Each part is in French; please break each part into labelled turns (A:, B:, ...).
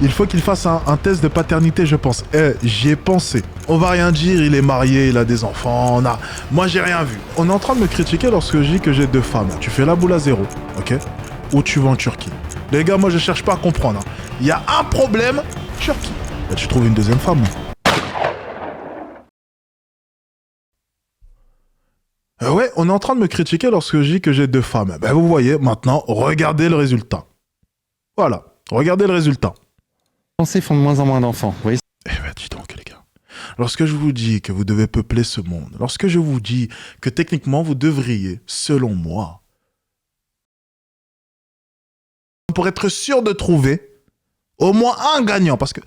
A: Il faut qu'il fasse un test de paternité, je pense. J'y ai pensé. On va rien dire, il est marié, il a des enfants, Moi, j'ai rien vu. On est en train de me critiquer lorsque je dis que j'ai 2 femmes. Tu fais la boule à 0, ok? Ou tu vas en Turquie. Les gars, moi, je cherche pas à comprendre. Il y a un problème, Turquie. Bah, tu trouves une 2e femme. Ouais, on est en train de me critiquer lorsque je dis que j'ai 2 femmes. Ben, vous voyez, maintenant, regardez le résultat. Voilà, regardez le résultat.
B: Les Français font de moins en moins d'enfants, vous voyez.
A: Eh ben, dis donc, les gars. Lorsque je vous dis que vous devez peupler ce monde, lorsque je vous dis que techniquement, vous devriez, selon moi, pour être sûr de trouver au moins un gagnant, parce que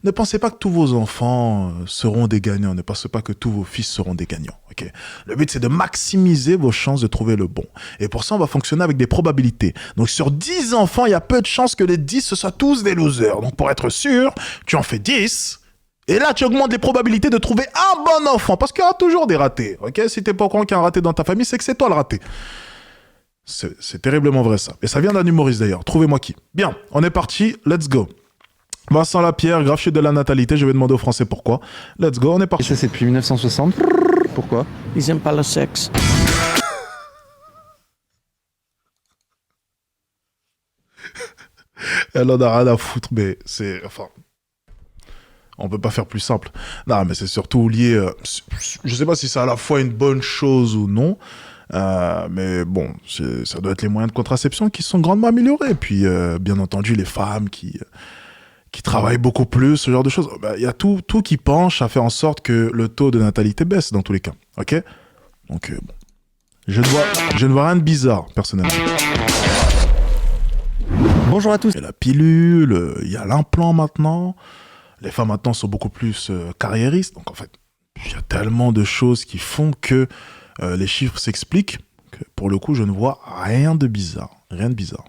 A: ne pensez pas que tous vos enfants seront des gagnants, ne pensez pas que tous vos fils seront des gagnants, ok? Le but, c'est de maximiser vos chances de trouver le bon. Et pour ça, on va fonctionner avec des probabilités. Donc, sur 10 enfants, il y a peu de chances que les 10, ce soient tous des losers. Donc, pour être sûr, tu en fais 10, et là, tu augmentes les probabilités de trouver un bon enfant, parce qu'il y aura toujours des ratés, ok? Si t'es pas au courant qu'il y a un raté dans ta famille, c'est que c'est toi le raté. C'est terriblement vrai, ça. Et ça vient d'un humoriste, d'ailleurs. Trouvez-moi qui. Bien, on est parti, let's go. Vincent Lapierre, grave chute de la natalité, je vais demander aux Français pourquoi. Let's go, on est parti.
B: Et ça, c'est depuis 1960. Pourquoi?
C: Ils aiment pas le sexe.
A: Elle en a rien à foutre, mais c'est... Enfin... On peut pas faire plus simple. Non, mais c'est surtout lié... je sais pas si c'est à la fois une bonne chose ou non, mais bon, ça doit être les moyens de contraception qui sont grandement améliorés. Et puis, bien entendu, les femmes qui travaillent beaucoup plus, ce genre de choses. Il y a tout qui penche à faire en sorte que le taux de natalité baisse dans tous les cas. Ok? Donc, bon. Je ne vois rien de bizarre, personnellement.
B: Bonjour à tous.
A: Il y a la pilule, il y a l'implant maintenant. Les femmes maintenant sont beaucoup plus carriéristes. Donc, en fait, il y a tellement de choses qui font que les chiffres s'expliquent que, pour le coup, je ne vois rien de bizarre. Rien de bizarre.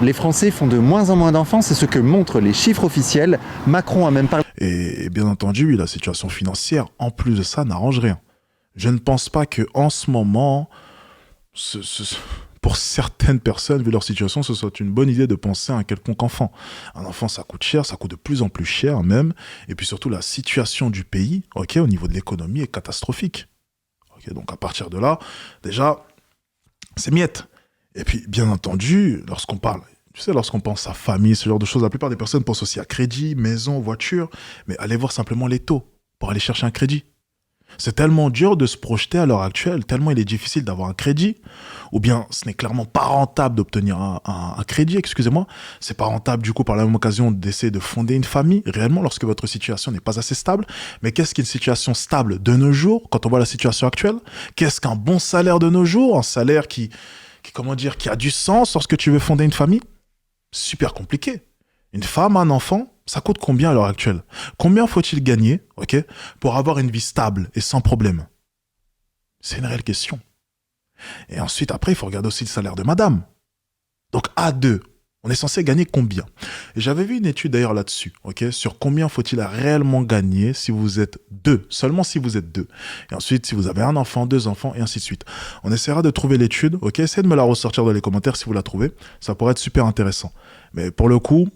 B: Les Français font de moins en moins d'enfants, c'est ce que montrent les chiffres officiels. Macron a même parlé...
A: Et bien entendu, la situation financière, en plus de ça, n'arrange rien. Je ne pense pas qu'en ce moment, pour certaines personnes, vu leur situation, ce soit une bonne idée de penser à un quelconque enfant. Un enfant, ça coûte cher, ça coûte de plus en plus cher même. Et puis surtout, la situation du pays, ok, au niveau de l'économie, est catastrophique. Okay, donc à partir de là, déjà, c'est miette. Et puis, bien entendu, lorsqu'on parle, tu sais, lorsqu'on pense à famille, ce genre de choses, la plupart des personnes pensent aussi à crédit, maison, voiture, mais allez voir simplement les taux pour aller chercher un crédit. C'est tellement dur de se projeter à l'heure actuelle, tellement il est difficile d'avoir un crédit, ou bien ce n'est clairement pas rentable d'obtenir un crédit, excusez-moi. C'est pas rentable du coup par la même occasion d'essayer de fonder une famille, réellement, lorsque votre situation n'est pas assez stable. Mais qu'est-ce qu'une situation stable de nos jours, quand on voit la situation actuelle? Qu'est-ce qu'un bon salaire de nos jours? Un salaire qui a du sens lorsque tu veux fonder une famille? Super compliqué. Une femme, un enfant, ça coûte combien à l'heure actuelle? Combien faut-il gagner, ok, pour avoir une vie stable et sans problème? C'est une réelle question. Et ensuite, après, il faut regarder aussi le salaire de madame. Donc, à 2, on est censé gagner combien? Et j'avais vu une étude d'ailleurs là-dessus, ok, sur combien faut-il réellement gagner si vous êtes 2, seulement si vous êtes 2. Et ensuite, si vous avez un enfant, 2 enfants, et ainsi de suite. On essaiera de trouver l'étude, ok, essayez de me la ressortir dans les commentaires si vous la trouvez. Ça pourrait être super intéressant. Mais pour le coup,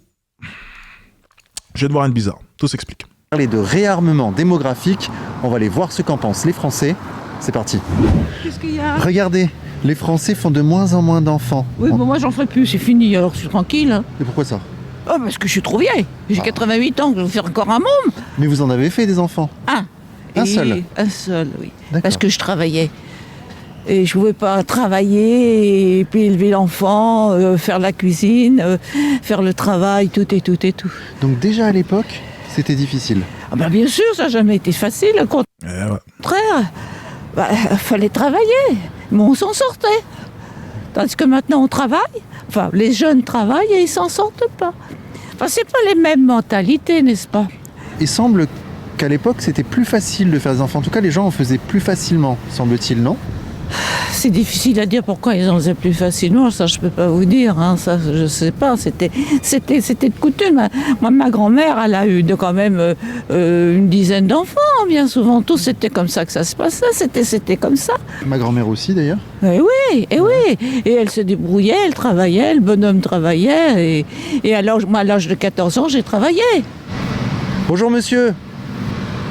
A: je viens de voir rien de bizarre. Tout s'explique.
B: Parler de réarmement démographique, on va aller voir ce qu'en pensent les Français. C'est parti.
C: Qu'est-ce qu'il y a?
B: Regardez, les Français font de moins en moins d'enfants.
C: Oui, bon, moi j'en ferai plus, c'est fini, alors je suis tranquille. Hein.
B: Et pourquoi ça?
C: Oh, parce que je suis trop vieille. J'ai 88 ans, je vais faire encore un môme.
B: Mais vous en avez fait des enfants?
C: Un.
B: Un seul?
C: Un seul, oui.
B: D'accord.
C: Parce que je travaillais. Et je ne pouvais pas travailler, et puis élever l'enfant, faire la cuisine, faire le travail, tout et tout et tout.
B: Donc déjà à l'époque, c'était difficile.
C: Ah ben bien sûr, ça n'a jamais été facile. Au contraire, fallait travailler, mais on s'en sortait. Tandis que maintenant on travaille, enfin les jeunes travaillent et ils s'en sortent pas. Enfin c'est pas les mêmes mentalités, n'est-ce pas?
B: Il semble qu'à l'époque c'était plus facile de faire des enfants. En tout cas les gens en faisaient plus facilement, semble-t-il, non?
C: c'est difficile à dire pourquoi ils en faisaient plus facilement, ça je peux pas vous dire, hein, ça je sais pas, c'était de coutume. Moi, ma grand-mère, elle a eu quand même une dizaine d'enfants, bien souvent, tous c'était comme ça que ça se passait, c'était comme ça.
B: Ma grand-mère aussi d'ailleurs.
C: Et oui, et elle se débrouillait, elle travaillait, le bonhomme travaillait, et alors, moi à l'âge de 14 ans, j'ai travaillé.
B: Bonjour monsieur.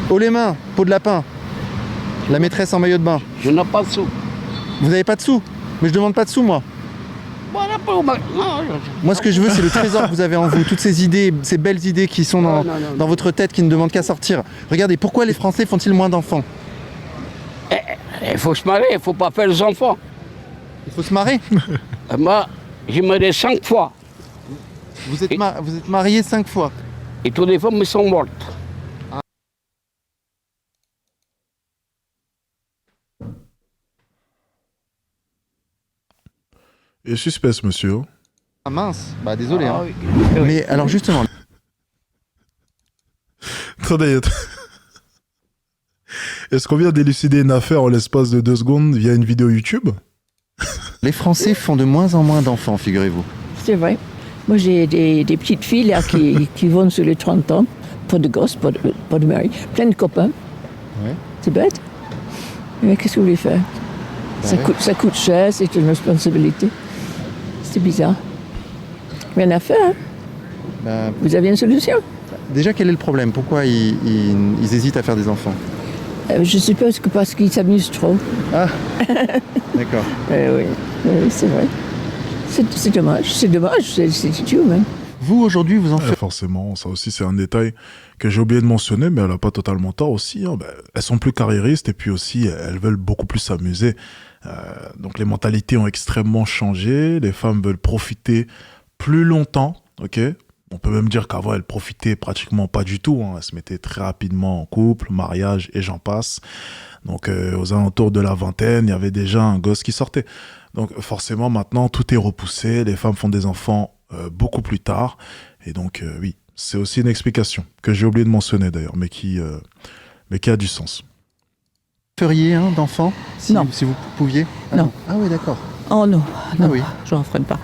B: Haut les mains, peau de lapin. La maîtresse en maillot de bain.
D: Je n'ai pas de sous.
B: Vous n'avez pas de sous? Mais je demande pas de sous moi. Moi ce que je veux c'est le trésor que vous avez en vous, toutes ces idées, ces belles idées qui sont dans votre tête qui ne demandent qu'à sortir. Regardez, pourquoi les Français font-ils moins d'enfants?
D: Il faut se marier, il ne faut pas faire les enfants.
B: Il faut se marrer.
D: Moi, j'ai marié 5 fois.
B: Vous êtes marié 5 fois.
D: Et toutes les femmes sont mortes.
A: Et suspense, monsieur.
B: Ah mince, bah désolé.
D: Ah,
B: hein.
D: oui.
B: Mais alors justement...
A: Attendez. Est-ce qu'on vient d'élucider une affaire en l'espace de 2 secondes via une vidéo YouTube?
B: Les Français font de moins en moins d'enfants, figurez-vous.
E: C'est vrai. Moi, j'ai des petites filles là, qui vont sur les 30 ans. Pas de gosses, pas de mari. Plein de copains.
B: Ouais.
E: C'est bête. Mais qu'est-ce que vous voulez faire? Ça coûte cher, c'est une responsabilité. C'est bizarre. Rien à faire. Hein?
B: Bah,
E: Vous avez une solution?
B: déjà, quel est le problème? Pourquoi ils hésitent à faire des enfants?
E: Je suppose que parce qu'ils s'amusent trop.
B: Ah, d'accord.
E: Oui, c'est vrai. C'est dommage, c'est tout même.
B: Vous, aujourd'hui, vous en faites...
A: Forcément, ça aussi c'est un détail que j'ai oublié de mentionner, mais elle n'a pas totalement tort aussi. Hein. Elles sont plus carriéristes et puis aussi elles veulent beaucoup plus s'amuser. Donc les mentalités ont extrêmement changé, les femmes veulent profiter plus longtemps, ok? On peut même dire qu'avant elles profitaient pratiquement pas du tout, hein. Elles se mettaient très rapidement en couple, mariage et j'en passe. Donc aux alentours de la vingtaine, il y avait déjà un gosse qui sortait. Donc forcément maintenant tout est repoussé, les femmes font des enfants beaucoup plus tard. Et donc oui, c'est aussi une explication que j'ai oublié de mentionner d'ailleurs, mais qui a du sens.
B: Feriez d'enfants
C: Non.
B: Si vous pouviez?
C: Non.
B: Ah oui, d'accord.
C: Oh non, non,
B: oui.
C: j'en ferai pas.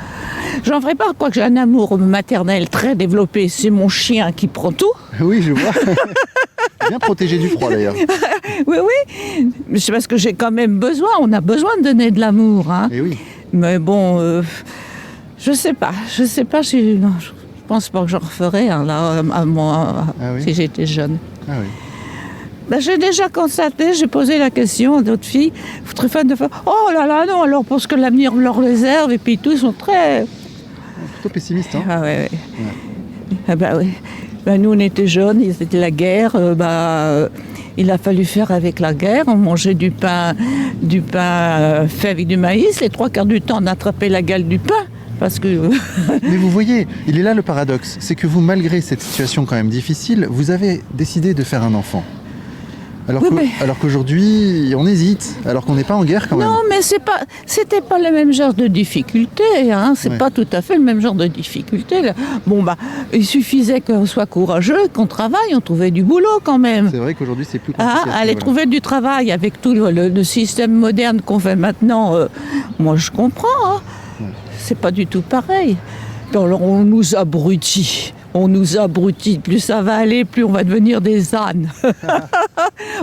C: J'en ferai pas, quoique j'ai un amour maternel très développé. C'est mon chien qui prend tout.
B: Oui, je vois. Bien protégé du froid d'ailleurs.
C: Oui, oui. Mais c'est parce que j'ai quand même besoin. On a besoin de donner de l'amour. Hein.
B: Et oui.
C: Mais bon, je sais pas. Non, je pense pas que j'en referais là,
B: oui.
C: si j'étais jeune.
B: Ah oui.
C: Ben, j'ai déjà constaté, j'ai posé la question à d'autres filles, très fans de femmes. Oh là là, non, alors pour ce que l'avenir leur réserve, et puis tout, ils sont très...
B: Plutôt pessimiste, hein?
C: Ah ouais. Ah bah oui. Ben, nous, on était jeunes, c'était la guerre, il a fallu faire avec la guerre, on mangeait du pain fait avec du maïs, les 3/4 du temps, on attrapait la gale du pain. Parce que...
B: Mais vous voyez, il est là le paradoxe, c'est que vous, malgré cette situation quand même difficile, vous avez décidé de faire un enfant. Alors qu'aujourd'hui, on hésite, alors qu'on n'est pas en guerre quand même.
C: Non, mais c'était pas le même genre de difficulté, hein. C'est pas tout à fait le même genre de difficulté. Là. Bon, bah, il suffisait qu'on soit courageux, qu'on travaille, on trouvait du boulot quand même.
B: C'est vrai qu'aujourd'hui, c'est plus compliqué.
C: Aller trouver du travail avec tout le système moderne qu'on fait maintenant, moi je comprends, hein. C'est pas du tout pareil. Alors on nous abrutit. Plus ça va aller, plus on va devenir des ânes.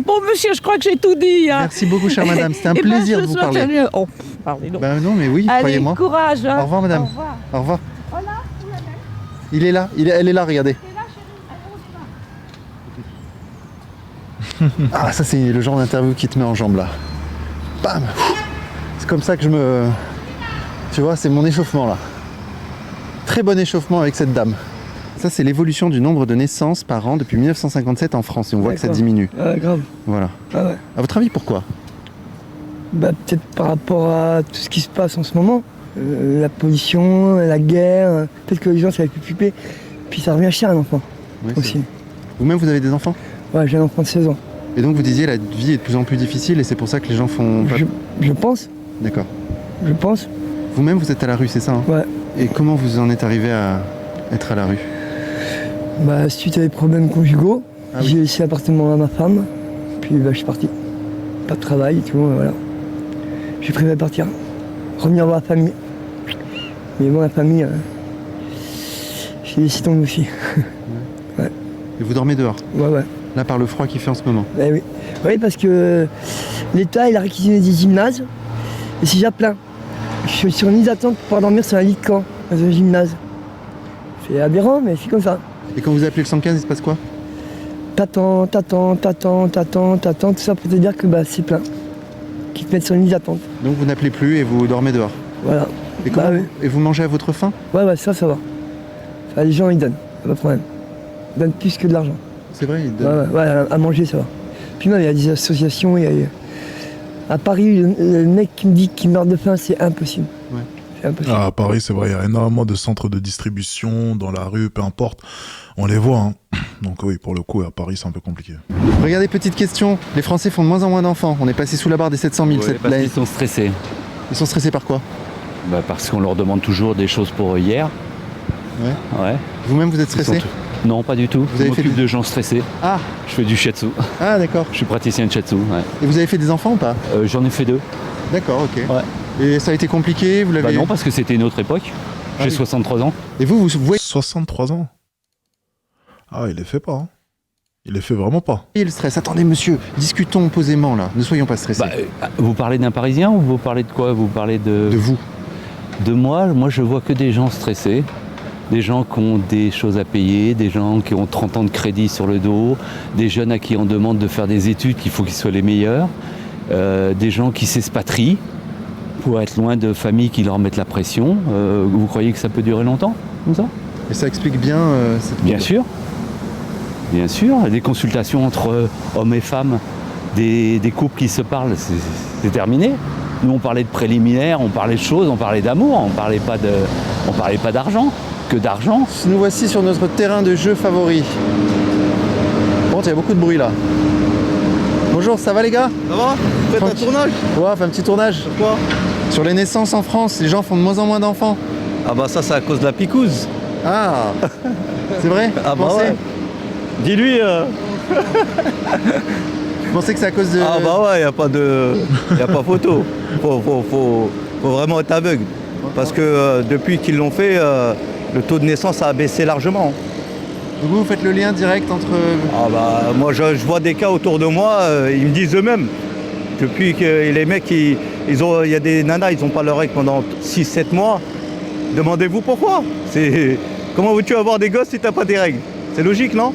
C: Bon, monsieur, je crois que j'ai tout dit. Hein.
B: Merci beaucoup, chère madame. C'était un plaisir de vous parler.
C: Oh, parlez donc.
B: Ben non, mais oui,
C: allez,
B: croyez-moi.
C: Courage. Hein.
B: Au revoir, madame.
C: Au revoir.
B: Au revoir.
C: Voilà,
B: Il est là, elle est là, regardez. Ah, ça, c'est le genre d'interview qui te met en jambe, là. Bam! C'est comme ça que je me... Tu vois, c'est mon échauffement, là. Très bon échauffement avec cette dame. Ça, c'est l'évolution du nombre de naissances par an depuis 1957 en France. Et on voit que ça diminue.
F: Ah, grave.
B: Voilà.
F: Ah ouais.
B: À votre avis, pourquoi?
F: Bah, peut-être par rapport à tout ce qui se passe en ce moment. La pollution, la guerre. Peut-être que les gens s'avaient plus occuper. Puis ça revient cher un enfant.
B: Ouais,
F: aussi.
B: Vous-même, vous avez des enfants?
F: Ouais, j'ai un enfant de 16 ans.
B: Et donc, vous disiez la vie est de plus en plus difficile et c'est pour ça que les gens font...
F: Je pense.
B: D'accord.
F: Je pense.
B: Vous-même, vous êtes à la rue, c'est ça, hein?
F: Ouais.
B: Et comment vous en êtes arrivé à être à la rue?
F: Bah, suite à des problèmes conjugaux,
B: oui.
F: J'ai laissé l'appartement à ma femme. Puis bah, je suis parti. Pas de travail et tout, voilà. J'ai préféré partir, revenir voir la famille. Mais bon, la famille, j'ai laissé tomber aussi.
B: Et vous dormez dehors?
F: Ouais.
B: Là, par le froid qu'il fait en ce moment?
F: Oui. Oui, parce que l'État, il a réquisitionné des gymnases, et c'est déjà plein. Je suis sur une liste d'attente pour pouvoir dormir sur un lit de camp, dans un gymnase. C'est aberrant, mais c'est comme ça.
B: Et quand vous appelez le 115, il se passe quoi?
F: T'attends, tout ça pour te dire que c'est plein. Qu'ils te mettent sur une liste d'attente.
B: Donc vous n'appelez plus et vous dormez dehors?
F: Voilà.
B: Et, comment
F: oui.
B: Et vous mangez à votre faim?
F: Ouais, ça va. Ça, les gens, ils donnent, pas de problème. Ils donnent plus que de l'argent.
B: C'est vrai, ils donnent.
F: Ouais, à manger, ça va. Puis même, il y a des associations, à Paris, le mec qui me dit qu'il meurt de faim, c'est impossible.
B: Ouais.
F: C'est impossible.
A: Ah, à Paris, c'est vrai, il y a énormément de centres de distribution dans la rue, peu importe. On les voit, hein. Donc oui, pour le coup, à Paris, c'est un peu compliqué.
B: Regardez, petite question. Les Français font de moins en moins d'enfants. On est passé sous la barre des 700 000.
G: Parce qu'ils sont stressés.
B: Ils sont stressés par quoi?
G: Parce qu'on leur demande toujours des choses pour hier. Ouais.
B: Vous-même, vous êtes stressé?
G: Non, pas du tout.
B: Vous avez
G: Je m'occupe de gens stressés.
B: Ah.
G: Je fais du shiatsu.
B: Ah, d'accord.
G: Je suis praticien de shiatsu. Ouais.
B: Et vous avez fait des enfants ou pas?
G: J'en ai fait 2.
B: D'accord, ok.
G: Ouais.
B: Et ça a été compliqué? Vous l'avez...
G: Non, parce que c'était une autre époque. J'ai 63 ans.
B: Et vous voyez
A: 63 ans? Ah, il les fait pas, hein. Il les fait vraiment pas.
B: le stress. Attendez, monsieur, discutons posément, là. Ne soyons pas stressés.
G: Vous parlez d'un Parisien ou vous parlez de quoi? Vous parlez de
B: vous.
G: De moi je vois que des gens stressés. Des gens qui ont des choses à payer, des gens qui ont 30 ans de crédit sur le dos, des jeunes à qui on demande de faire des études qu'il faut qu'ils soient les meilleurs, des gens qui s'expatrient pour être loin de familles qui leur mettent la pression. Vous croyez que ça peut durer longtemps, comme ça?
B: Et ça explique bien cette...
G: Bien sûr. Bien sûr. Des consultations entre hommes et femmes, des couples qui se parlent, c'est terminé. Nous, on parlait de préliminaires, on parlait de choses, on parlait d'amour, on parlait pas d'argent. Que d'argent.
B: Nous voici sur notre terrain de jeu favori. Bon, il y a beaucoup de bruit là. Bonjour, ça va les gars?
H: Ça va? Faites un tournage?
B: Ouais, on fait un petit tournage.
H: Sur quoi?
B: Sur les naissances en France, les gens font de moins en moins d'enfants.
H: Ah bah ça c'est à cause de la picouse.
B: Ah. C'est vrai?
H: Ah bah ouais. Dis-lui.
B: Vous pensez que c'est à cause de...
H: Ah bah ouais, y a pas photo. Faut vraiment être aveugle. Parce que depuis qu'ils l'ont fait, le taux de naissance a baissé largement.
B: Donc vous faites le lien direct entre...
H: Ah bah moi je vois des cas autour de moi, ils me disent eux-mêmes. Depuis que les mecs, il y a des nanas, ils n'ont pas leur règle pendant 6-7 mois. Demandez-vous pourquoi. Comment veux-tu avoir des gosses si t'as pas des règles? C'est logique, non?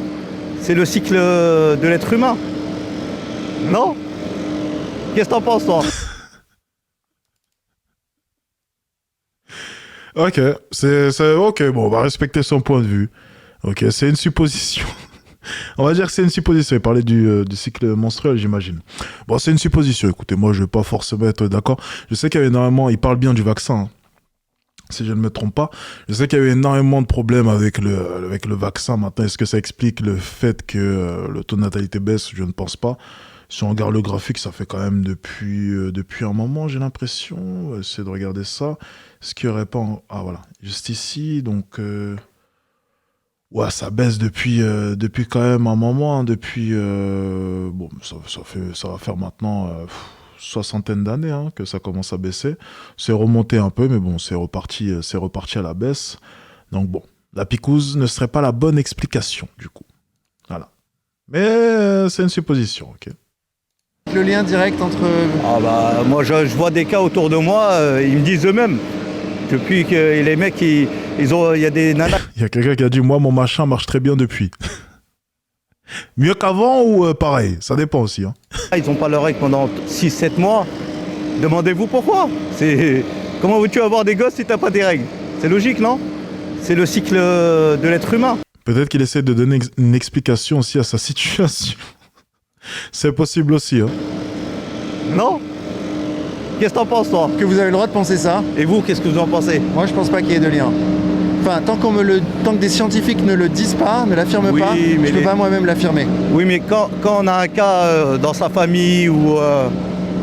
H: C'est le cycle de l'être humain. Non? Qu'est-ce que t'en penses, toi?
A: Ok, ok, bon, on va respecter son point de vue. Ok, c'est une supposition. On va dire que c'est une supposition. Il parlait du cycle menstruel, j'imagine. Bon, c'est une supposition. Écoutez, moi, je vais pas forcément être d'accord. Je sais qu'il y a énormément... Il parle bien du vaccin, hein. Si je ne me trompe pas. Je sais qu'il y a eu énormément de problèmes avec le vaccin. Maintenant, est-ce que ça explique le fait que le taux de natalité baisse? Je ne pense pas. Si on regarde le graphique, ça fait quand même depuis un moment, j'ai l'impression. On va essayer de regarder ça. Est-ce qu'il n'y aurait pas... Ah, voilà. Juste ici, donc... Ouais, ça baisse depuis quand même un moment. Hein, depuis... Bon, ça va faire maintenant... soixantaine d'années hein, que ça commence à baisser. C'est remonté un peu, mais bon, c'est reparti à la baisse. Donc bon, la picouse ne serait pas la bonne explication, du coup. Voilà. Mais c'est une supposition, ok.
B: Le lien direct entre...
H: Ah bah moi je vois des cas autour de moi, ils me disent eux-mêmes. Depuis que les mecs, il y a des nanas...
A: Il y a quelqu'un qui a dit, moi, mon machin marche très bien depuis. Mieux qu'avant ou pareil? Ça dépend aussi. Hein.
H: Ils n'ont pas leur règle pendant 6-7 mois. Demandez-vous pourquoi. Comment veux-tu avoir des gosses si t'as pas des règles? C'est logique, non? C'est le cycle de l'être humain.
A: Peut-être qu'il essaie de donner une explication aussi à sa situation. C'est possible aussi. Hein.
H: Non? Qu'est-ce que t'en penses, toi?
B: Que vous avez le droit de penser ça.
H: Et vous, qu'est-ce que vous en pensez?
B: Moi, je pense pas qu'il y ait de lien. Enfin, tant que des scientifiques ne le disent pas, ne l'affirment pas, je peux pas moi-même l'affirmer.
H: Oui, mais quand on a un cas dans sa famille ou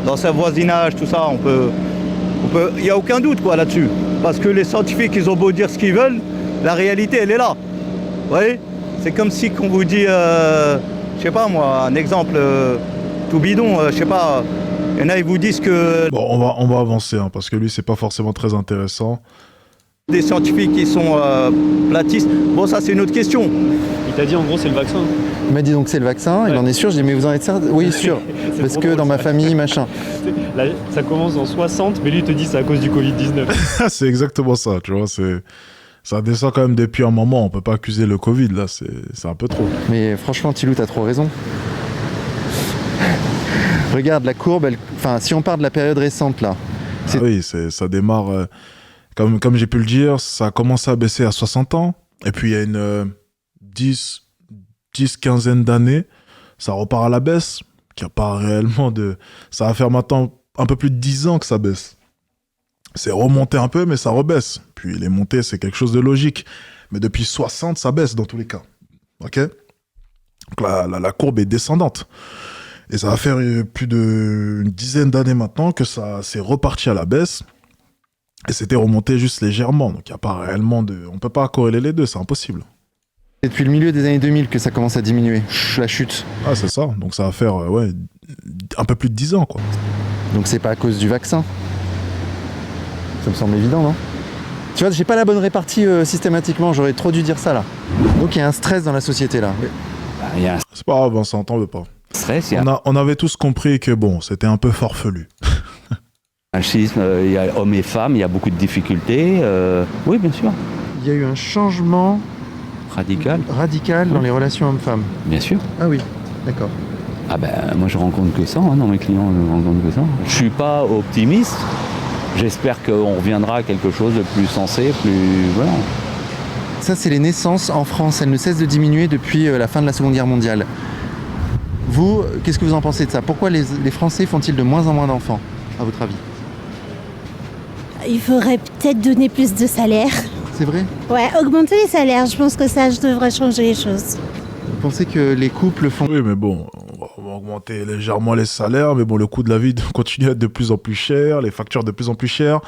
H: dans son voisinage, tout ça, il n'y a aucun doute quoi là-dessus. Parce que les scientifiques, ils ont beau dire ce qu'ils veulent, la réalité, elle est là. Vous voyez? C'est comme si qu'on vous dit, je sais pas moi, un exemple tout bidon, je sais pas, Il y en a, ils vous disent que
A: Bon, on va avancer, hein, parce que lui, c'est pas forcément très intéressant.
H: des scientifiques qui sont platistes. Bon, ça, c'est une autre question.
I: Il t'a dit en gros c'est le vaccin.
B: Il m'a dit donc c'est le vaccin, il en est sûr. J'ai dit mais vous en êtes certain? Oui, sûr. Parce
I: trop
B: que
I: drôle,
B: dans ma
I: ça.
B: famille, machin.
I: Là, ça commence en 60, mais lui il te dit c'est à cause du Covid-19.
A: C'est exactement ça, tu vois. Ça descend quand même depuis un moment. On peut pas accuser le Covid, là. C'est un peu trop.
B: Mais franchement, Thilou, t'as trop raison. Regarde la courbe, enfin, si on part de la période récente là.
A: Ah oui, ça démarre, comme j'ai pu le dire, ça a commencé à baisser à 60 ans. Et puis il y a une 10-15 d'années, ça repart à la baisse. Qu'il n'y a pas réellement de... Ça va faire maintenant un peu plus de 10 ans que ça baisse. C'est remonté un peu, mais ça rebaisse. Puis les montées, c'est quelque chose de logique. Mais depuis 60, ça baisse dans tous les cas. Ok? Donc la courbe est descendante. Et ça va faire plus d'une dizaine d'années maintenant que ça s'est reparti à la baisse. Et c'était remonté juste légèrement. Donc il n'y a pas réellement de... On ne peut pas corréler les deux, c'est impossible.
B: C'est depuis le milieu des années 2000 que ça commence à diminuer, la chute.
A: Ah, c'est ça. Donc ça va faire ouais, un peu plus de 10 ans, quoi.
B: Donc c'est pas à cause du vaccin. Ça me semble évident, non? Tu vois, j'ai pas la bonne répartie systématiquement, j'aurais trop dû dire ça là. Donc il y a un stress dans la société là.
G: Il y a un
A: C'est pas grave, Vincent, t'en veux pas.
G: stress, il y a
A: On avait tous compris que bon, c'était un peu farfelu.
G: un schisme, il y a hommes et femmes, il y a beaucoup de difficultés. Oui, bien sûr.
B: Il y a eu un changement
G: Radical,
B: radical dans les relations hommes-femmes.
G: bien sûr.
B: Ah oui, d'accord.
G: Ah ben, moi je rencontre que ça, hein, dans mes clients, je rencontre que ça. Je suis pas optimiste. J'espère qu'on reviendra à quelque chose de plus sensé, plus... Voilà.
B: Ça, c'est les naissances en France. Elles ne cessent de diminuer depuis la fin de la Seconde Guerre mondiale. Vous, qu'est-ce que vous en pensez de ça? Pourquoi les Français font-ils de moins en moins d'enfants, à votre avis?
J: Il faudrait peut-être donner plus de salaire.
B: C'est vrai?
J: Ouais, augmenter les salaires, je pense que ça devrait changer les choses.
B: Vous pensez que les couples font...
A: Oui, mais bon, on va augmenter légèrement les salaires, mais bon, le coût de la vie continue à être de plus en plus cher, les factures de plus en plus chères.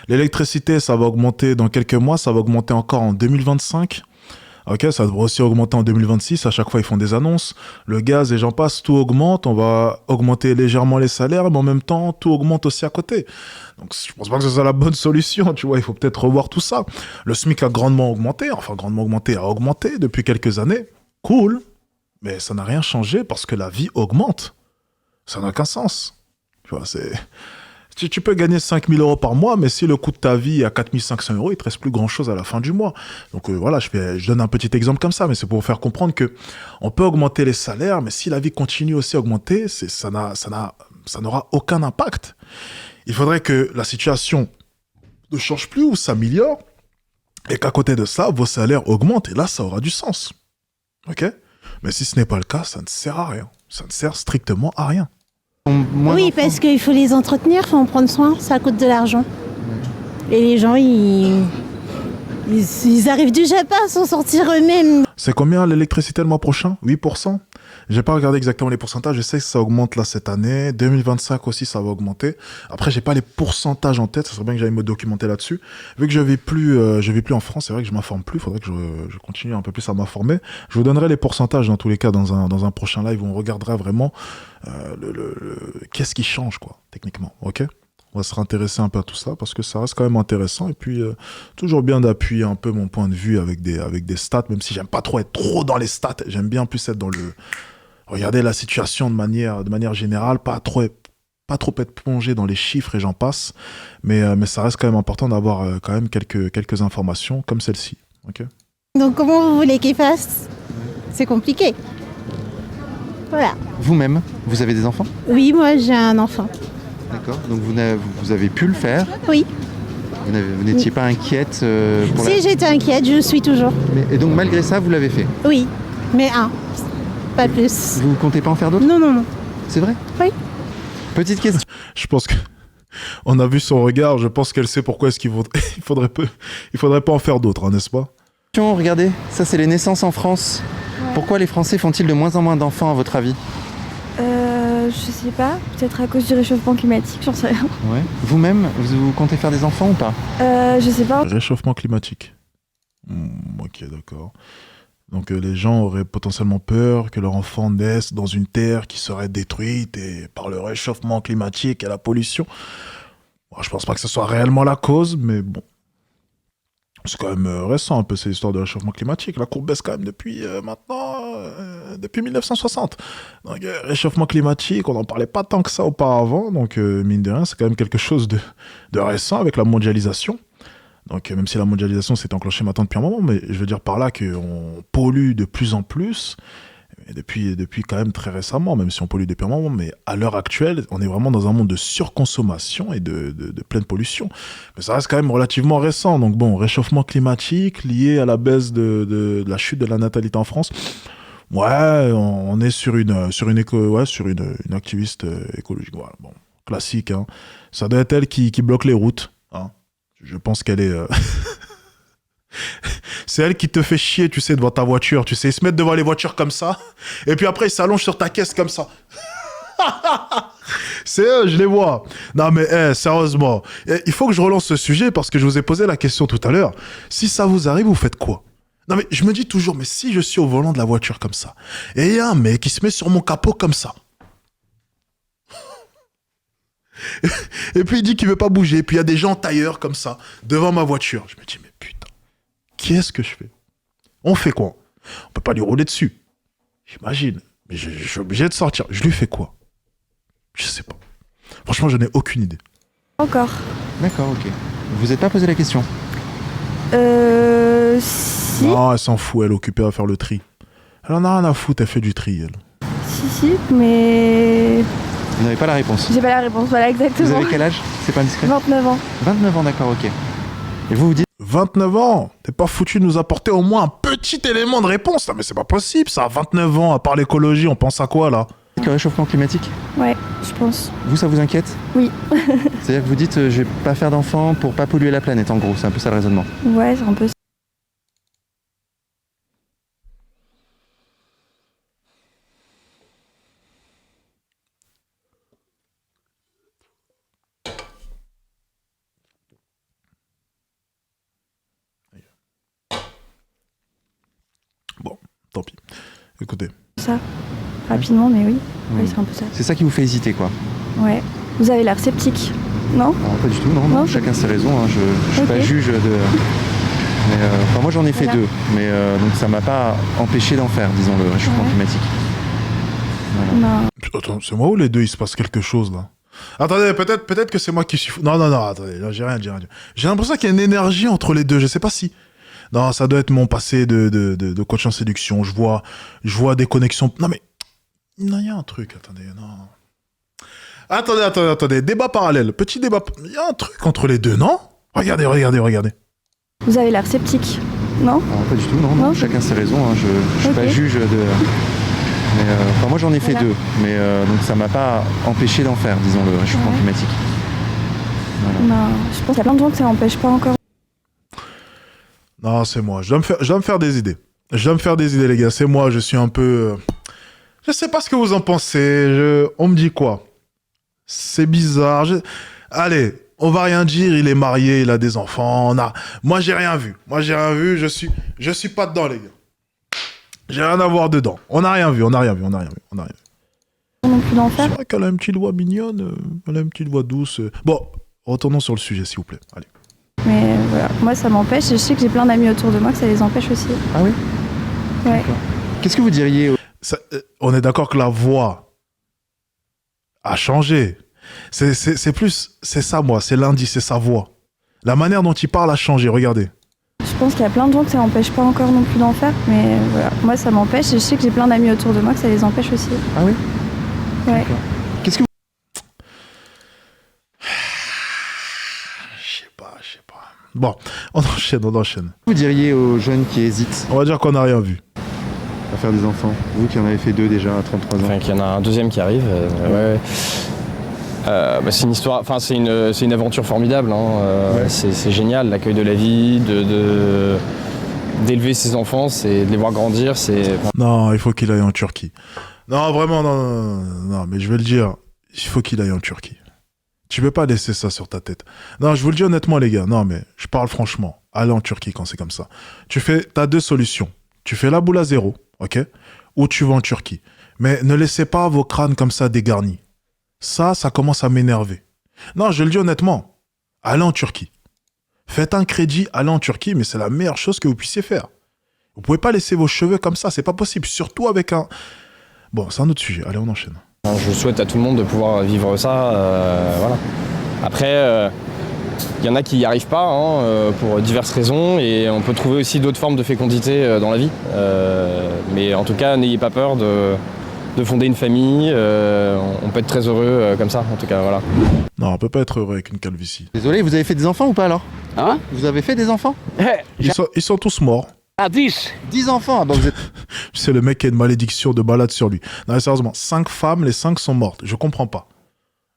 A: L'électricité, ça va augmenter dans quelques mois, ça va augmenter encore en 2025. Ok, ça devrait aussi augmenter en 2026, à chaque fois ils font des annonces. Le gaz et j'en passe, tout augmente, on va augmenter légèrement les salaires, mais en même temps, tout augmente aussi à côté. Donc je pense pas que ce soit la bonne solution, tu vois, il faut peut-être revoir tout ça. Le SMIC a grandement augmenté a augmenté depuis quelques années. Cool, mais ça n'a rien changé parce que la vie augmente. Ça n'a qu'un sens. Tu vois, c'est... Tu peux gagner 5 000 euros par mois, mais si le coût de ta vie est à 4 500 euros, il te reste plus grand-chose à la fin du mois. Donc voilà, je donne un petit exemple comme ça, mais c'est pour vous faire comprendre que on peut augmenter les salaires, mais si la vie continue aussi à augmenter, ça n'aura aucun impact. Il faudrait que la situation ne change plus ou s'améliore, et qu'à côté de ça, vos salaires augmentent, et là, ça aura du sens. Ok? Mais si ce n'est pas le cas, ça ne sert à rien. Ça ne sert strictement à rien.
J: Oui, parce qu'il faut les entretenir, il faut en prendre soin, ça coûte de l'argent. Et les gens, ils arrivent déjà pas à s'en sortir eux-mêmes.
A: C'est combien l'électricité le mois prochain? 8%? J'ai pas regardé exactement les pourcentages, je sais que ça augmente là cette année. 2025 aussi, ça va augmenter. Après, j'ai pas les pourcentages en tête, ça serait bien que j'aille me documenter là-dessus. Vu que je vis plus en France, c'est vrai que je m'informe plus, il faudrait que je continue un peu plus à m'informer. Je vous donnerai les pourcentages dans tous les cas dans un prochain live où on regardera vraiment qu'est-ce qui change, quoi, techniquement, ok? On va se réintéresser un peu à tout ça parce que ça reste quand même intéressant et puis toujours bien d'appuyer un peu mon point de vue avec des stats, même si j'aime pas trop être trop dans les stats, j'aime bien plus être dans regarder la situation de manière générale, pas trop être plongé dans les chiffres et j'en passe, mais ça reste quand même important d'avoir quand même quelques informations comme celle-ci, ok?
J: Donc comment vous voulez qu'ils fassent? C'est compliqué. Voilà.
B: Vous-même, vous avez des enfants?
J: Oui, moi j'ai un enfant.
B: D'accord, donc vous avez pu le faire?
J: Oui.
B: Vous n'étiez pas inquiète pour
J: Si j'étais inquiète, je suis toujours.
B: Et donc malgré ça, vous l'avez fait?
J: Oui, mais un, pas plus.
B: Vous comptez pas en faire d'autres?
J: Non, non, non.
B: C'est vrai?
J: Oui.
B: Petite question.
A: Je pense que on a vu son regard, je pense qu'elle sait pourquoi est-ce qu'il faudrait pas en faire d'autres, hein, n'est-ce pas?
B: Regardez, ça c'est les naissances en France. Ouais. Pourquoi les Français font-ils de moins en moins d'enfants à votre avis?
K: Je sais pas, peut-être à cause du réchauffement climatique, j'en sais rien.
B: Ouais. Vous-même, vous comptez faire des enfants ou pas?
K: Je sais pas.
A: Réchauffement climatique. Ok, d'accord. Donc les gens auraient potentiellement peur que leur enfant naisse dans une terre qui serait détruite et par le réchauffement climatique et la pollution. Bon, je pense pas que ce soit réellement la cause, mais bon. C'est quand même récent un peu ces histoires de réchauffement climatique. La courbe baisse quand même depuis depuis 1960. Donc réchauffement climatique, on n'en parlait pas tant que ça auparavant. Donc mine de rien, c'est quand même quelque chose de récent avec la mondialisation. Donc même si la mondialisation s'est enclenchée maintenant depuis un moment, mais je veux dire par là qu'on pollue de plus en plus, et depuis quand même très récemment, même si on pollue depuis un moment, mais à l'heure actuelle, on est vraiment dans un monde de surconsommation et de pleine pollution. Mais ça reste quand même relativement récent. Donc bon, réchauffement climatique lié à la baisse de la chute de la natalité en France. Ouais, on est sur une activiste écologique. Voilà, bon, classique. Hein. Ça doit être elle qui bloque les routes. Hein. Je pense qu'elle est... C'est elle qui te fait chier, tu sais, devant ta voiture. Tu sais, ils se mettent devant les voitures comme ça. Et puis après, ils s'allongent sur ta caisse comme ça. C'est eux, je les vois. Non mais sérieusement, il faut que je relance ce sujet parce que je vous ai posé la question tout à l'heure. Si ça vous arrive, vous faites quoi? Non mais je me dis toujours, mais si je suis au volant de la voiture comme ça, et il y a un mec qui se met sur mon capot comme ça, et puis il dit qu'il veut pas bouger, et puis il y a des gens tailleurs comme ça, devant ma voiture. Je me dis, mais putain, qu'est-ce que je fais? On fait quoi? On peut pas lui rouler dessus. J'imagine. Mais je suis obligé de sortir. Je lui fais quoi? Je sais pas. Franchement, je n'ai aucune idée.
K: Encore.
B: D'accord, ok. Vous n'êtes pas posé la question?
K: Si.
A: Non, elle s'en fout, elle est occupée à faire le tri. Elle en a rien à foutre, elle fait du tri, elle.
K: Si, mais...
B: Vous n'avez pas la réponse?
K: J'ai pas la réponse, voilà, exactement.
B: Vous avez quel âge? C'est pas indiscret?
K: 29 ans.
B: 29 ans, d'accord, ok. Et vous dites?
A: 29 ans? T'es pas foutu de nous apporter au moins un petit élément de réponse? Non, mais c'est pas possible, ça. 29 ans, à part l'écologie, on pense à quoi, là?
B: Le réchauffement climatique?
K: Ouais, je pense.
B: Vous, ça vous inquiète?
K: Oui.
B: C'est-à-dire que vous dites, je vais pas faire d'enfants pour pas polluer la planète, en gros. C'est un peu ça le raisonnement.
K: Ouais, c'est un peu ça.
A: Bon, tant pis. Écoutez.
K: Ça, rapidement, mais oui. Ouais, c'est un peu ça.
B: C'est ça qui vous fait hésiter, quoi.
K: Ouais. Vous avez l'air sceptique, non?
B: Non, pas du tout, non. Chacun ses raisons. Hein. Je suis pas juge de... Mais, moi, j'en ai fait deux. Mais donc, ça m'a pas empêché d'en faire, disons, le réchauffement climatique. Voilà.
K: Non.
A: Attends, c'est moi ou les deux, il se passe quelque chose, là? Attendez, peut-être que c'est moi qui suis fou. Non, attendez, là, j'ai rien dit. J'ai l'impression qu'il y a une énergie entre les deux, je sais pas si... Non, ça doit être mon passé de coach en séduction. Je vois des connexions... Non, mais... Non, il y a un truc, attendez, non... Attendez, débat parallèle, petit débat... Il y a un truc entre les deux, non? Regardez.
K: Vous avez l'air sceptique, non?
B: Pas du tout, non. Chacun ses raisons, hein. Je suis pas juge de... Mais, moi, j'en ai fait deux. Mais donc, ça m'a pas empêché d'en faire, disons, le réchauffement climatique.
K: Voilà. Non, je pense qu'il y a plein de gens que ça n'empêche pas encore.
A: Non, c'est moi. Je dois me faire des idées. Les gars. C'est moi, je suis un peu... Je sais pas ce que vous en pensez. On me dit quoi? C'est bizarre. Allez, on va rien dire. Il est marié, il a des enfants. Moi, j'ai rien vu. Je suis pas dedans, les gars. J'ai rien à voir dedans. On n'a rien vu.
K: Non plus d'en faire.
A: C'est vrai qu'elle a une petite voix mignonne. Elle a une petite voix douce. Bon, retournons sur le sujet, s'il vous plaît. Allez.
K: Mais voilà, moi ça m'empêche et je sais que j'ai plein d'amis autour de moi que ça les empêche aussi.
B: Ah oui?
K: Ouais.
B: Qu'est-ce que vous diriez?
A: On est d'accord que la voix a changé. C'est ça, moi, c'est l'indice, c'est sa voix. La manière dont il parle a changé, regardez.
K: Je pense qu'il y a plein de gens que ça n'empêche pas encore non plus d'en faire, mais voilà, moi ça m'empêche et je sais que j'ai plein d'amis autour de moi que ça les empêche aussi.
B: Ah oui?
K: Ouais.
B: Qu'est-ce que
A: Je sais pas. Bon, on enchaîne.
B: vous diriez aux jeunes qui hésitent?
A: On va dire qu'on n'a rien vu.
B: À faire des enfants. Vous qui en avez fait deux déjà à 33 ans.
L: Enfin, qu'il y en a un deuxième qui arrive. Ouais. C'est une histoire, enfin c'est une aventure formidable. Hein. C'est génial, l'accueil de la vie, d'élever ses enfants, c'est de les voir grandir.
A: Non, il faut qu'il aille en Turquie. Non, vraiment, non, mais je vais le dire, il faut qu'il aille en Turquie. Tu peux pas laisser ça sur ta tête. Non, je vous le dis honnêtement, les gars. Non, mais je parle franchement. Allez en Turquie quand c'est comme ça. T'as deux solutions. tu fais la boule à zéro, ok? Ou tu vas en Turquie. Mais ne laissez pas vos crânes comme ça dégarnis. Ça commence à m'énerver. Non, je le dis honnêtement, allez en Turquie. Faites un crédit, allez en Turquie, mais c'est la meilleure chose que vous puissiez faire. Vous pouvez pas laisser vos cheveux comme ça, c'est pas possible. Surtout avec un... Bon, c'est un autre sujet, allez, on enchaîne.
L: Je souhaite à tout le monde de pouvoir vivre ça, voilà. Après, il y en a qui n'y arrivent pas pour diverses raisons et on peut trouver aussi d'autres formes de fécondité dans la vie. Mais en tout cas, n'ayez pas peur de fonder une famille. On peut être très heureux comme ça, en tout cas, voilà.
A: Non, on peut pas être heureux avec une calvitie.
B: Désolé, vous avez fait des enfants ou pas alors?
D: Hein?
B: Vous avez fait des enfants?
A: Ils sont tous morts.
D: À 10.
B: 10 enfants, ah bah vous êtes...
A: C'est le mec qui a une malédiction de balade sur lui. Non, mais sérieusement, 5 femmes, les 5 sont mortes. Je comprends pas.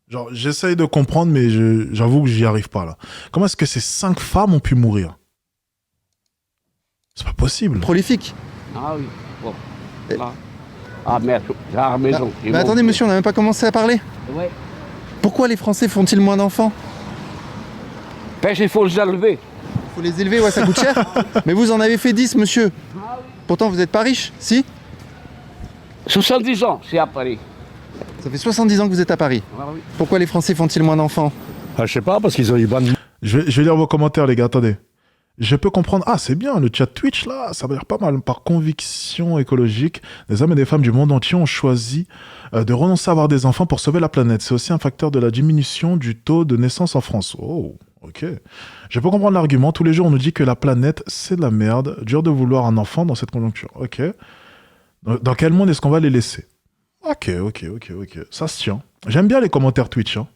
A: Genre, j'essaye de comprendre, mais j'avoue que j'y arrive pas, là. Comment est-ce que ces 5 femmes ont pu mourir? C'est pas possible.
B: Prolifique.
D: Ah oui, bon. Ah merde, j'ai la maison.
B: Mais attendez, monsieur, on n'a même pas commencé à parler.
D: Ouais.
B: Pourquoi les Français font-ils moins d'enfants?
D: Parce qu'il faut les élever.
B: Faut les élever, ouais, ça coûte cher. Mais vous en avez fait 10, monsieur. Pourtant, vous n'êtes pas riche, si?
D: 70 ans, c'est à Paris.
B: Ça fait 70 ans que vous êtes à Paris.
D: Ah oui.
B: Pourquoi les Français font-ils moins d'enfants?
M: Je sais pas, parce qu'ils ont eu bonne...
A: Je vais lire vos commentaires, les gars, attendez. Je peux comprendre... Ah, c'est bien, le chat Twitch, là, ça va l'air pas mal. Par conviction écologique, des hommes et des femmes du monde entier ont choisi de renoncer à avoir des enfants pour sauver la planète. C'est aussi un facteur de la diminution du taux de naissance en France. Oh, ok. Je peux comprendre l'argument. Tous les jours, on nous dit que la planète, c'est de la merde. Dur de vouloir un enfant dans cette conjoncture. Ok. Dans quel monde est-ce qu'on va les laisser? Ok. Ça se tient. J'aime bien les commentaires Twitch. Hein.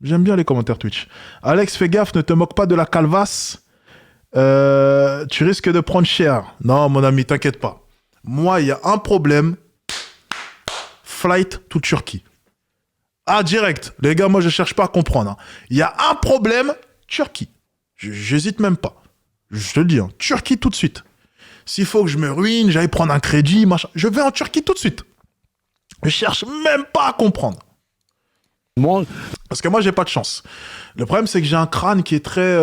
A: J'aime bien les commentaires Twitch. Alex, fais gaffe, ne te moque pas de la calvasse. Tu risques de prendre cher. Non, mon ami, t'inquiète pas. Moi, il y a un problème. Flight to Turquie. Ah, direct. Les gars, moi, je cherche pas à comprendre. Il y a un problème, Turquie. J'hésite même pas. Je te le dis, hein. Turquie tout de suite. S'il faut que je me ruine, j'aille prendre un crédit, machin, je vais en Turquie tout de suite. Je cherche même pas à comprendre.
M: Moi...
A: Parce que moi, j'ai pas de chance. Le problème, c'est que j'ai un crâne qui est très...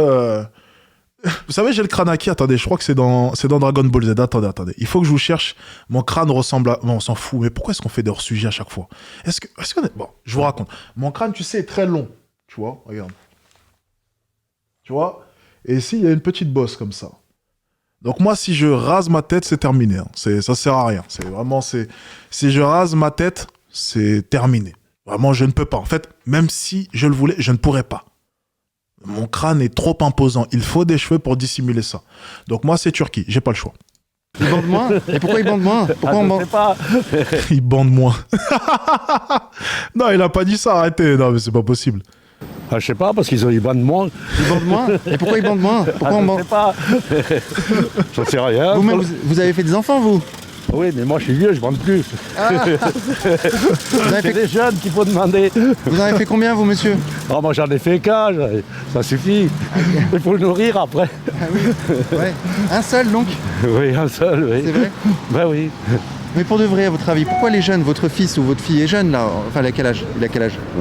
A: Vous savez, j'ai le crâne à qui? Attendez, je crois que c'est dans Dragon Ball Z. Attendez. Il faut que je vous cherche. Mon crâne ressemble à... Bon, on s'en fout. Mais pourquoi est-ce qu'on fait des hors-sujets à chaque fois? Est-ce qu'on est... Bon, je vous raconte. Mon crâne, tu sais, est très long. Tu vois? Regarde. Tu vois? Et ici, il y a une petite bosse comme ça. Donc moi, si je rase ma tête, c'est terminé. Hein. Ça sert à rien. C'est vraiment... Si je rase ma tête, c'est terminé. Vraiment, je ne peux pas. En fait, même si je le voulais, je ne pourrais pas. Mon crâne est trop imposant. Il faut des cheveux pour dissimuler ça. Donc moi, c'est Turquie. J'ai pas le choix.
B: Ils bandent moins? Et pourquoi ils bandent moins? Pourquoi on bande
M: pas.
A: Ils bandent moins. Non, il a pas dit ça. Arrêtez. Non, mais c'est pas possible.
M: Je sais pas, parce qu'ils ont eu bonne moins.
B: Ils bandent moins? Et pourquoi ils bandent moins? Pourquoi on bande?
M: Je sais pas. J'en sais rien.
B: Vous-même, vous avez fait des enfants, vous?
M: Oui, mais moi je suis vieux, je bande plus.
B: Ah.
M: C'est des jeunes qu'il faut demander.
B: Vous en avez fait combien, vous, monsieur?
M: Oh, moi j'en ai fait qu'un, ça suffit. Il faut le nourrir après.
B: Ah oui, ouais. Un seul donc?
M: Oui, un seul, oui.
B: C'est vrai?
M: Ben oui.
B: Mais pour de vrai, à votre avis, pourquoi les jeunes, votre fils ou votre fille est jeune là? Enfin, il a quel âge?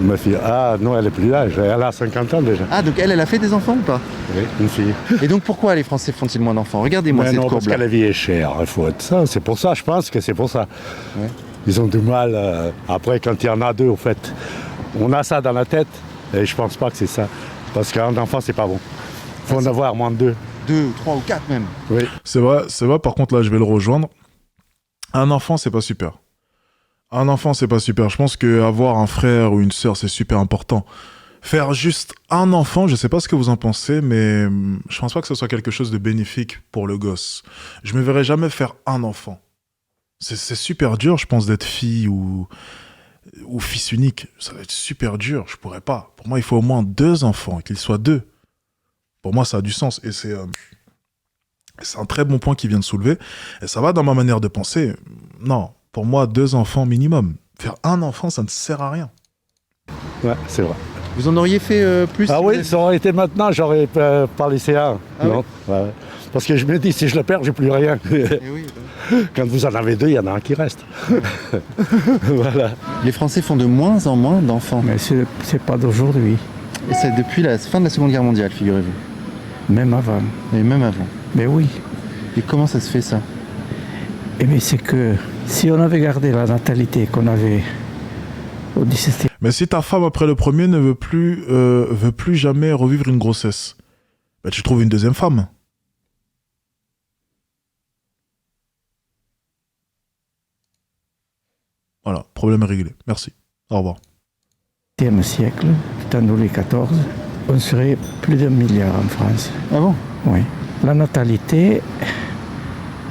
M: Ma fille, ah non, elle est plus l'âge, elle a 50 ans déjà.
B: Ah, donc elle a fait des enfants ou pas?
M: Oui, une fille.
B: Et donc pourquoi les Français font-ils moins d'enfants? Regardez-moi cette courbe-là.
M: Parce que la vie est chère, il faut être ça. C'est pour ça, je pense que c'est pour ça. Ouais. Ils ont du mal, après quand il y en a deux, au fait. On a ça dans la tête, et je pense pas que c'est ça. Parce qu'un enfant, c'est pas bon. Il faut en avoir moins de deux.
B: 2, 3 ou 4 même.
A: Oui. C'est vrai, par contre là, je vais le rejoindre. Un enfant, c'est pas super. Un enfant, c'est pas super. Je pense qu'avoir un frère ou une sœur, c'est super important. Faire juste un enfant, je sais pas ce que vous en pensez, mais je pense pas que ce soit quelque chose de bénéfique pour le gosse. Je me verrai jamais faire un enfant. C'est super dur, je pense, d'être fille ou fils unique. Ça va être super dur, je pourrais pas. Pour moi, il faut au moins 2 enfants, qu'ils soient 2. Pour moi, ça a du sens. Et c'est un très bon point qu'il vient de soulever. Et ça va dans ma manière de penser. Non, pour moi, 2 enfants minimum. Faire un enfant, ça ne sert à rien.
M: Ouais, c'est vrai.
B: Vous en auriez fait plus?
M: Ah oui, ça aurait été maintenant, j'aurais pas laissé un. Ah non, oui. Ouais. Parce que je me dis, si je le perds, j'ai plus rien. Oui, quand vous en avez 2, il y en a un qui reste. Voilà.
B: Les Français font de moins en moins d'enfants.
N: Mais c'est pas d'aujourd'hui.
B: Et c'est depuis la fin de la Seconde Guerre mondiale, figurez-vous.
N: Même avant.
B: Et même avant.
N: Mais oui.
B: Et comment ça se fait, ça?
N: Eh bien, c'est que si on avait gardé la natalité qu'on avait au XVIIe...
A: Mais si ta femme, après le premier, ne veut plus jamais revivre une grossesse, bah, tu trouves une deuxième femme. Voilà, problème réglé. Merci. Au revoir.
N: Au XXe siècle, étant Louis XIV, on serait plus d'1 milliard en France.
B: Ah bon?
N: Oui. La natalité,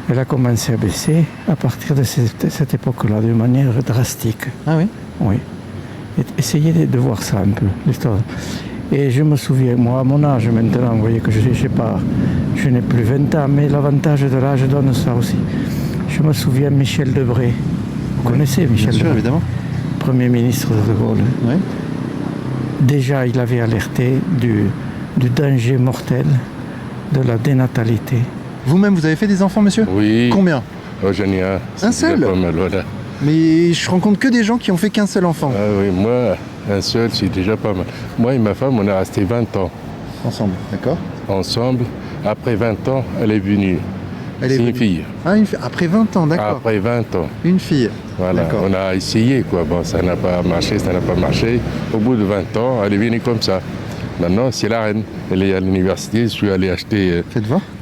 N: elle a commencé à baisser à partir de cette époque-là, de manière drastique.
B: Ah oui?
N: Oui. Essayez de voir ça un peu, l'histoire. Et je me souviens, moi, à mon âge maintenant, vous voyez que je n'ai plus 20 ans, mais l'avantage de l'âge donne ça aussi. Je me souviens Michel Debré. Vous connaissez Michel Debré?
B: Bien sûr, évidemment.
N: Premier ministre de Gaulle.
B: Oui.
N: Déjà, il avait alerté du danger mortel de la dénatalité.
B: Vous-même, vous avez fait des enfants, monsieur?
O: Oui.
B: Combien?
O: Oh, j'en ai un seul? Pas mal, voilà.
B: Mais je rencontre que des gens qui ont fait qu'un seul enfant.
O: Ah oui, moi, un seul, c'est déjà pas mal. Moi et ma femme, on est resté 20 ans.
B: Ensemble, d'accord.
O: Ensemble. Après 20 ans, elle est venue. C'est une fille.
B: Ah, après 20 ans, d'accord.
O: Après 20 ans.
B: Une fille.
O: Voilà, on a essayé, quoi. Bon, ça n'a pas marché. Au bout de 20 ans, elle est venue comme ça. Maintenant, c'est la reine. Elle est à l'université, je suis allé acheter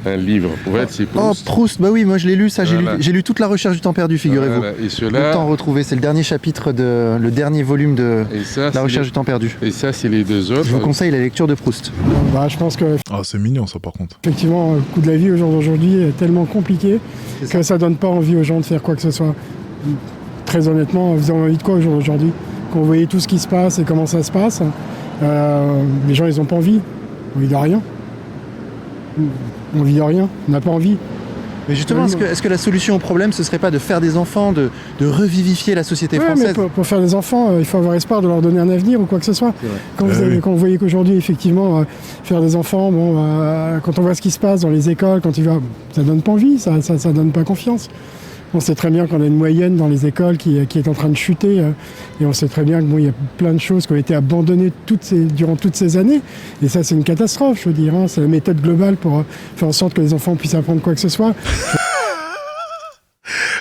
O: un livre pour elle, c'est Proust.
B: Oh, Proust, bah oui, moi je l'ai lu, ça,
O: Voilà.
B: j'ai lu toute La Recherche du temps perdu, figurez-vous.
O: Voilà. Et cela...
B: Le temps retrouvé, c'est le dernier chapitre, le dernier volume de La Recherche du temps perdu.
O: Et ça, c'est les deux autres.
B: Je vous conseille la lecture de Proust.
I: Bah, je pense que...
A: Ah, c'est mignon ça par contre.
I: Effectivement, le coût de la vie au jour d'aujourd'hui est tellement compliqué que ça donne pas envie aux gens de faire quoi que ce soit. Très honnêtement, vous avez envie de quoi au jour d'aujourd'hui? Quand vous voyez tout ce qui se passe et comment ça se passe, les gens ils ont pas envie. On vit de rien. On vit de rien, on n'a pas envie.
B: Mais justement, est-ce que la solution au problème, ce serait pas de faire des enfants, de revivifier la société française?
I: Mais pour faire des enfants, il faut avoir espoir de leur donner un avenir ou quoi que ce soit. Quand vous voyez qu'aujourd'hui, effectivement, faire des enfants, quand on voit ce qui se passe dans les écoles, ça donne pas envie, ça donne pas confiance. On sait très bien qu'on a une moyenne dans les écoles qui est en train de chuter et on sait très bien qu'il y a plein de choses qui ont été abandonnées durant toutes ces années et ça c'est une catastrophe, je veux dire. C'est la méthode globale pour faire en sorte que les enfants puissent apprendre quoi que ce soit.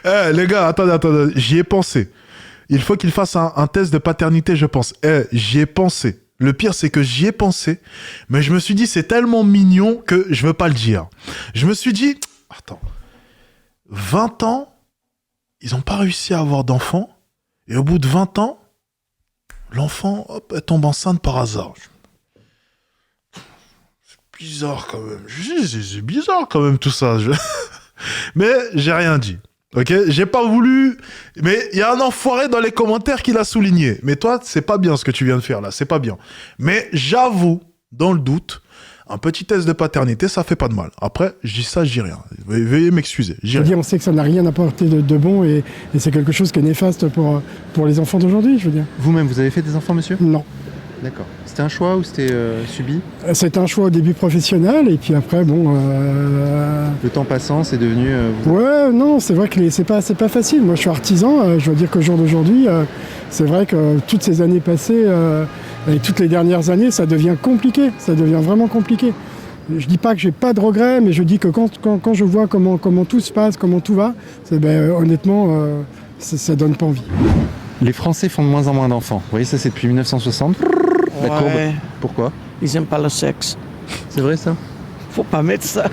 A: Les gars, attendez, j'y ai pensé. Il faut qu'il fasse un test de paternité, je pense. J'y ai pensé. Le pire, c'est que j'y ai pensé, mais je me suis dit, c'est tellement mignon que je veux pas le dire. Je me suis dit, attends, 20 ans, ils n'ont pas réussi à avoir d'enfant, et au bout de 20 ans, l'enfant, hop, elle tombe enceinte par hasard. C'est bizarre quand même. C'est bizarre quand même tout ça. Mais j'ai rien dit. Ok, j'ai pas voulu. Mais il y a un enfoiré dans les commentaires qui l'a souligné. Mais toi, c'est pas bien ce que tu viens de faire là. C'est pas bien. Mais j'avoue, dans le doute, un petit test de paternité, ça fait pas de mal. Après, je dis ça, je dis rien. Veuillez m'excuser.
I: On sait que ça n'a rien apporté de bon et c'est quelque chose qui est néfaste pour les enfants d'aujourd'hui, je veux dire.
B: Vous-même, vous avez fait des enfants, monsieur?
I: Non.
B: D'accord. C'était un choix ou c'était subi?
I: C'était un choix au début professionnel et puis après,
B: Le temps passant, c'est devenu...
I: Ouais, non, c'est vrai que c'est pas facile. Moi, je suis artisan. Je dois dire qu'au jour d'aujourd'hui, c'est vrai que toutes ces années passées et toutes les dernières années, ça devient compliqué. Ça devient vraiment compliqué. Je dis pas que j'ai pas de regrets, mais je dis que quand je vois comment tout se passe, comment tout va, honnêtement, ça donne pas envie.
B: Les Français font de moins en moins d'enfants. Vous voyez, ça c'est depuis 1960. La courbe. Pourquoi?
N: Ils n'aiment pas le sexe.
B: C'est vrai ça?
N: Faut pas mettre ça.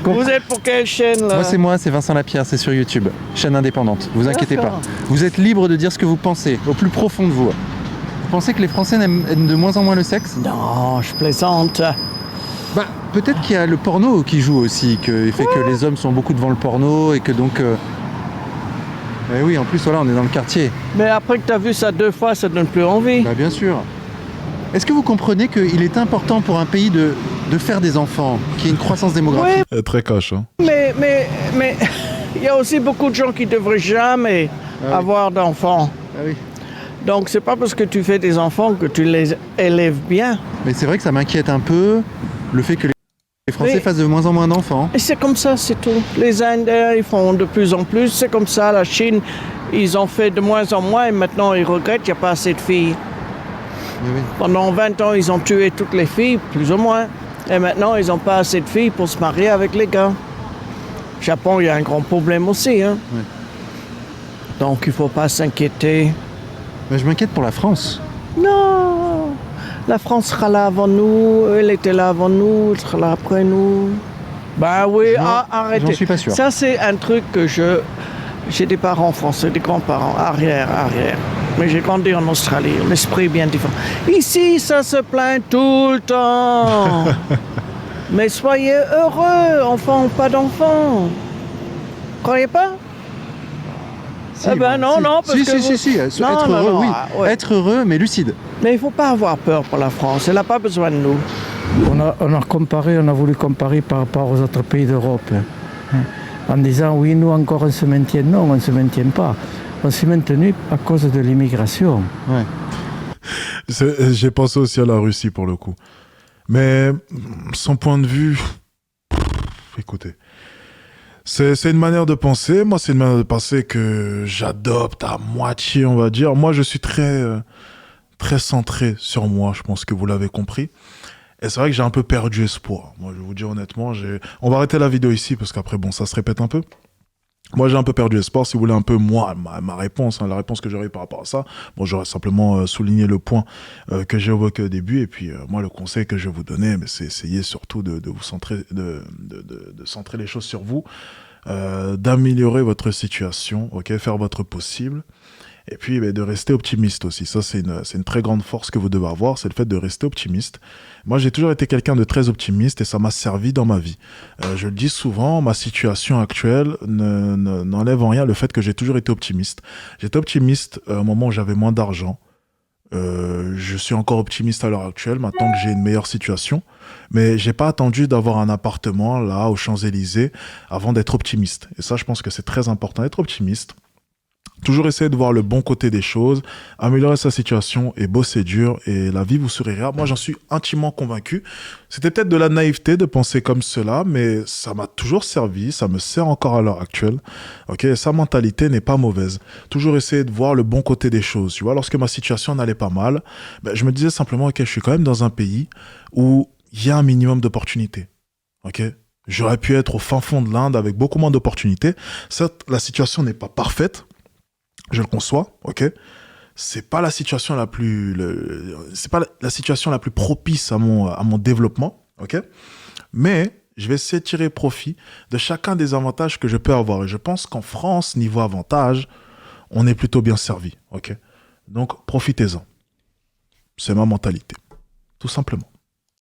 N: Vous êtes pour quelle chaîne là?
B: Moi, c'est Vincent Lapierre, c'est sur YouTube. Chaîne indépendante. Vous inquiétez pas. Vous êtes libre de dire ce que vous pensez, au plus profond de vous. Vous pensez que les Français aiment de moins en moins le sexe?
N: Non, je plaisante.
B: Peut-être qu'il y a le porno qui joue aussi, qui fait que les hommes sont beaucoup devant le porno et que donc... Eh oui, en plus, voilà, on est dans le quartier.
N: Mais après que tu as vu ça 2 fois, ça donne plus envie.
B: Bien sûr. Est-ce que vous comprenez qu'il est important pour un pays de faire des enfants, qu'il y ait une croissance démographique?
A: Très cash, hein.
N: Mais il y a aussi beaucoup de gens qui ne devraient jamais avoir d'enfants.
B: Ah oui.
N: Donc c'est pas parce que tu fais des enfants que tu les élèves bien.
B: Mais c'est vrai que ça m'inquiète un peu, le fait que les Français fassent de moins en moins d'enfants.
N: Et c'est comme ça, c'est tout. Les Indiens, ils font de plus en plus. C'est comme ça, la Chine, ils ont fait de moins en moins et maintenant ils regrettent qu'il n'y a pas assez de filles.
B: Oui.
N: Pendant 20 ans, ils ont tué toutes les filles, plus ou moins. Et maintenant, ils n'ont pas assez de filles pour se marier avec les gars.
P: Japon, il y a un grand problème aussi. Hein.
B: Ouais.
P: Donc il ne faut pas s'inquiéter.
B: Mais je m'inquiète pour la France.
P: Non, la France sera là avant nous, elle était là avant nous, elle sera là après nous. Bah oui, arrêtez.
B: J'en suis pas sûr.
P: Ça, c'est un truc que j'ai des parents français, des grands-parents, arrière. Mais j'ai grandi en Australie, l'esprit est bien différent. Ici, ça se plaint tout le temps. Mais soyez heureux, enfants ou pas d'enfants. Croyez pas?
B: Si,
P: non, parce que...
B: Si. Être heureux, oui. Ouais. Être heureux, mais lucide.
P: Mais il ne faut pas avoir peur pour la France, elle n'a pas besoin de nous.
N: On a voulu comparer par rapport aux autres pays d'Europe. En disant, oui, nous encore on se maintient. Non, on ne se maintient pas. On s'est maintenu à cause de l'immigration.
B: Ouais.
A: J'ai pensé aussi à la Russie pour le coup. Mais son point de vue, écoutez, c'est une manière de penser. Moi, c'est une manière de penser que j'adopte à moitié, on va dire. Moi, je suis très centré sur moi, je pense que vous l'avez compris. Et c'est vrai que j'ai un peu perdu espoir. Moi, je vais vous dire honnêtement, on va arrêter la vidéo ici parce qu'après, bon, ça se répète un peu. Moi, j'ai un peu perdu espoir. Si vous voulez un peu, moi, ma réponse, la réponse que j'aurais eu par rapport à ça, bon, j'aurais simplement souligné le point que j'ai évoqué au début. Et puis, moi, le conseil que je vais vous donner, c'est essayer surtout de vous centrer, de centrer les choses sur vous, d'améliorer votre situation, ok, faire votre possible. Et puis, de rester optimiste aussi. Ça, c'est une très grande force que vous devez avoir, c'est le fait de rester optimiste. Moi, j'ai toujours été quelqu'un de très optimiste et ça m'a servi dans ma vie. Je le dis souvent, ma situation actuelle n'enlève en rien le fait que j'ai toujours été optimiste. J'étais optimiste au moment où j'avais moins d'argent. Je suis encore optimiste à l'heure actuelle, maintenant que j'ai une meilleure situation. Mais j'ai pas attendu d'avoir un appartement, là, aux Champs-Élysées, avant d'être optimiste. Et ça, je pense que c'est très important d'être optimiste. Toujours essayer de voir le bon côté des choses, améliorer sa situation et bosser dur et la vie vous sourira. Moi, j'en suis intimement convaincu. C'était peut-être de la naïveté de penser comme cela, mais ça m'a toujours servi, ça me sert encore à l'heure actuelle. Ok, sa mentalité n'est pas mauvaise. Toujours essayer de voir le bon côté des choses. Tu vois, lorsque ma situation n'allait pas mal, je me disais simplement, ok, je suis quand même dans un pays où il y a un minimum d'opportunités. Ok. J'aurais pu être au fin fond de l'Inde avec beaucoup moins d'opportunités. Certes, la situation n'est pas parfaite. Je le conçois, ok. C'est pas la situation la plus, c'est pas la situation la plus propice à mon développement, ok. Mais je vais essayer de tirer profit de chacun des avantages que je peux avoir. Et je pense qu'en France, niveau avantages, on est plutôt bien servi, ok. Donc profitez-en. C'est ma mentalité, tout simplement.